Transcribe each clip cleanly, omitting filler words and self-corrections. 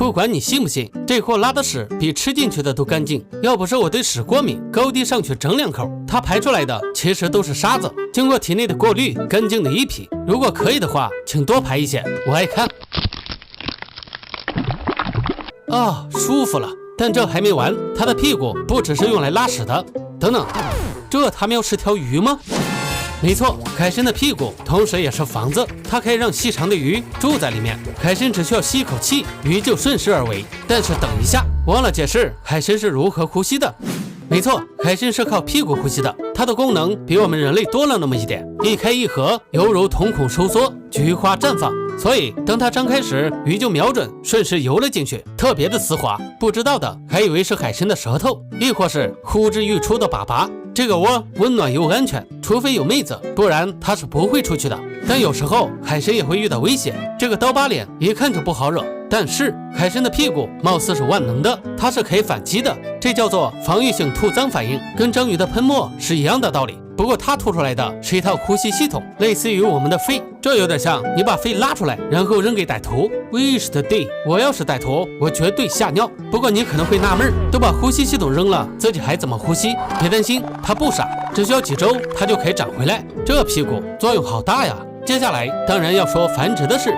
不管你信不信，这货拉的屎比吃进去的都干净。要不是我对屎过敏，高低上去整2口，它排出来的其实都是沙子，经过体内的过滤，干净的一批。如果可以的话，请多排一些，我爱看。啊，舒服了。但这还没完，它的屁股不只是用来拉屎的。等等，这他喵是条鱼吗？没错，海参的屁股同时也是房子，它可以让细长的鱼住在里面。海参只需要吸一口气，鱼就顺势而为。但是等一下，忘了解释海参是如何呼吸的。没错，海参是靠屁股呼吸的，它的功能比我们人类多了那么一点，一开一合，犹如瞳孔收缩，菊花绽放。所以当它张开时，鱼就瞄准，顺势游了进去，特别的丝滑。不知道的还以为是海参的舌头，亦或是呼之欲出的粑粑。这个窝温暖又安全，除非有妹子，不然它是不会出去的。但有时候海参也会遇到危险，这个刀疤脸一看就不好惹。但是海参的屁股貌似是万能的，它是可以反击的，这叫做防御性吐脏反应，跟章鱼的喷墨是一样的道理。不过它吐出来的是一套呼吸系统，类似于我们的肺，这有点像你把肺拉出来，然后扔给歹徒。Wish the day， 我要是歹徒，我绝对吓尿。不过你可能会纳闷，都把呼吸系统扔了，自己还怎么呼吸？别担心，它不傻，只需要几周，它就可以长回来。这屁股作用好大呀！接下来当然要说繁殖的事。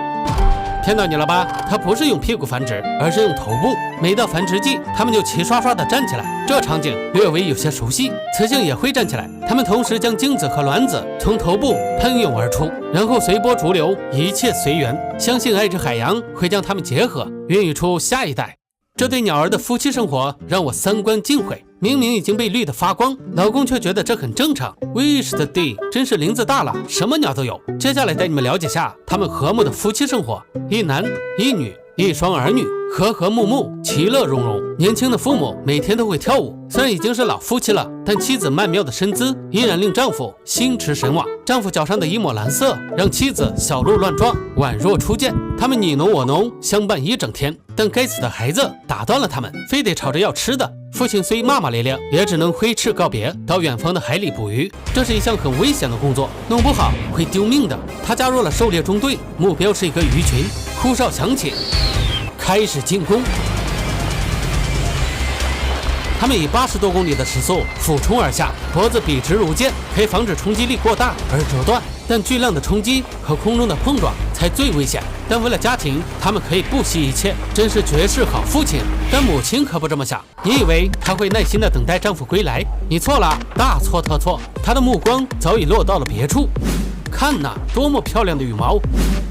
骗到你了吧？它不是用屁股繁殖，而是用头部。每到繁殖季，它们就齐刷刷地站起来，这场景略微有些熟悉。雌性也会站起来，它们同时将精子和卵子从头部喷涌而出，然后随波逐流，一切随缘。相信爱之海洋会将它们结合，孕育出下一代。这对鸟儿的夫妻生活让我三观尽毁。明明已经被绿得发光，老公却觉得这很正常。Wish the day， 真是林子大了，什么鸟都有。接下来带你们了解下他们和睦的夫妻生活，一男一女，一双儿女，和和睦睦，其乐融融。年轻的父母每天都会跳舞，虽然已经是老夫妻了，但妻子曼妙的身姿依然令丈夫心驰神往。丈夫脚上的一抹蓝色让妻子小鹿乱撞，宛若初见。他们你侬我侬，相伴一整天，但该死的孩子打断了他们，非得吵着要吃的。父亲虽骂骂咧咧，也只能挥斥告别，到远方的海里捕鱼。这是一项很危险的工作，弄不好会丢命的。他加入了狩猎中队，目标是一个鱼群。呼哨响起，开始进攻。他们以80多公里的时速俯冲而下，脖子笔直如剑，可以防止冲击力过大而折断。但巨量的冲击和空中的碰撞才最危险。但为了家庭，他们可以不惜一切，真是绝世好父亲。但母亲可不这么想。你以为她会耐心地等待丈夫归来？你错了，大错特错。她的目光早已落到了别处。看呐，多么漂亮的羽毛，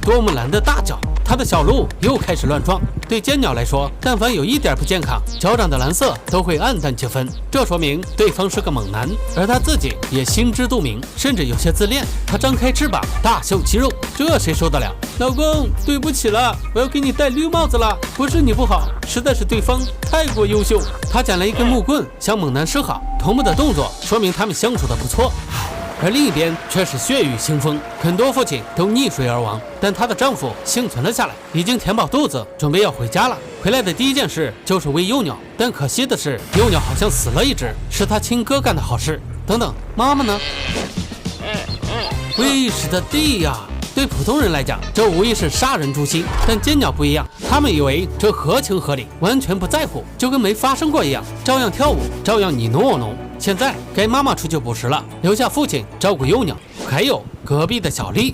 多么蓝的大脚。它的小鹿又开始乱撞。对尖鸟来说，但凡有一点不健康，脚掌的蓝色都会暗淡几分，这说明对方是个猛男，而他自己也心知肚明，甚至有些自恋。他张开翅膀大秀肌肉，这谁受得了？老公，对不起了，我要给你戴绿帽子了。不是你不好，实在是对方太过优秀。他捡了一根木棍向猛男示好，同步的动作说明他们相处的不错。而另一边却是血雨腥风，很多父亲都溺水而亡，但她的丈夫幸存了下来，已经填饱肚子，准备要回家了。回来的第一件事就是喂幼鸟，但可惜的是，幼鸟好像死了一只，是他亲哥干的好事。等等，妈妈呢？Wish the day呀！对普通人来讲，这无疑是杀人诛心，但尖鸟不一样，他们以为这合情合理，完全不在乎，就跟没发生过一样，照样跳舞，照样你侬我侬。现在该妈妈出去捕食了，留下父亲照顾幼鸟，还有隔壁的小丽。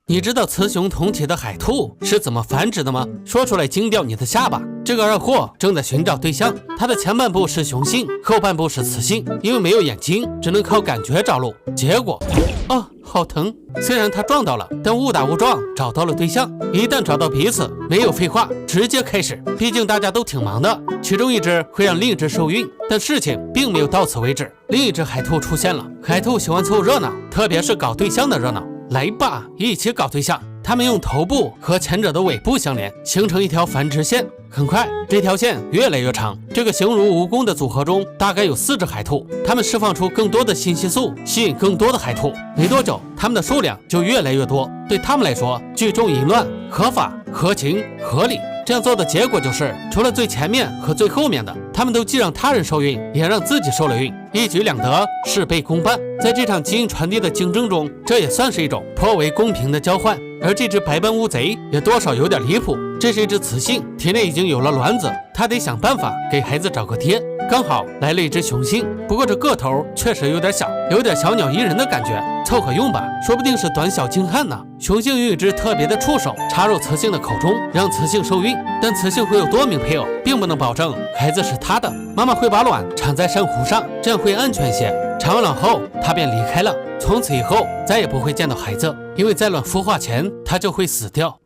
你知道雌雄同体的海兔是怎么繁殖的吗？说出来惊掉你的下巴。这个二货正在寻找对象，他的前半部是雄性，后半部是雌性，因为没有眼睛，只能靠感觉着陆。结果好疼！虽然他撞到了，但误打误撞找到了对象。一旦找到彼此，没有废话，直接开始。毕竟大家都挺忙的，其中一只会让另一只受孕，但事情并没有到此为止。另一只海兔出现了。海兔喜欢凑热闹，特别是搞对象的热闹。来吧，一起搞对象。他们用头部和前者的尾部相连，形成一条繁殖线。很快，这条线越来越长。这个形如蜈蚣的组合中，大概有4只海兔，它们释放出更多的信息素，吸引更多的海兔。没多久，它们的数量就越来越多。对他们来说，聚众淫乱合法、合情、合理。这样做的结果就是，除了最前面和最后面的，他们都既让他人受孕，也让自己受了孕，一举两得，事倍功半。在这场基因传递的竞争中，这也算是一种颇为公平的交换。而这只白斑乌贼也多少有点离谱，这是一只雌性，体内已经有了卵子，它得想办法给孩子找个爹。刚好来了一只雄性，不过这个头确实有点小，有点小鸟依人的感觉，凑合用吧，说不定是短小精悍呢。雄性用一只特别的触手插入雌性的口中，让雌性受孕，但雌性会有多名配偶，并不能保证孩子是她的。妈妈会把卵产在珊瑚上，这样会安全些。产完卵后，她便离开了，从此以后再也不会见到孩子，因为在卵孵化前，她就会死掉。